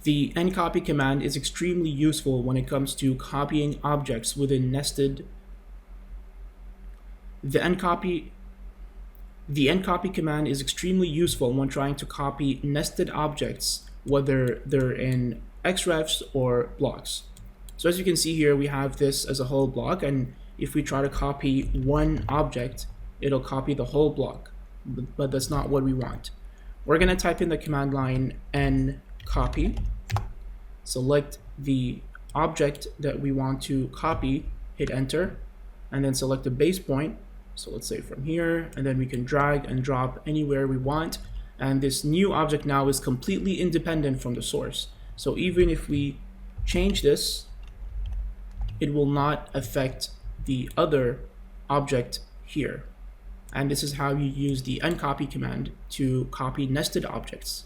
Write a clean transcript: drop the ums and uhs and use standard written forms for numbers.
The NCOPY command is extremely useful when it comes to copying objects within nested. The NCOPY command is extremely useful when trying to copy nested objects, whether they're in XREFs or blocks. So as you can see here, we have this as a whole block, and if we try to copy one object, it'll copy the whole block, but that's not what we want. We're going to type in the command line NCOPY, select the object that we want to copy, hit enter, and then select the base point. So let's say from here, and then we can drag and drop anywhere we want. And this new object now is completely independent from the source. So even if we change this, it will not affect the other object here. And this is how you use the NCOPY command to copy nested objects.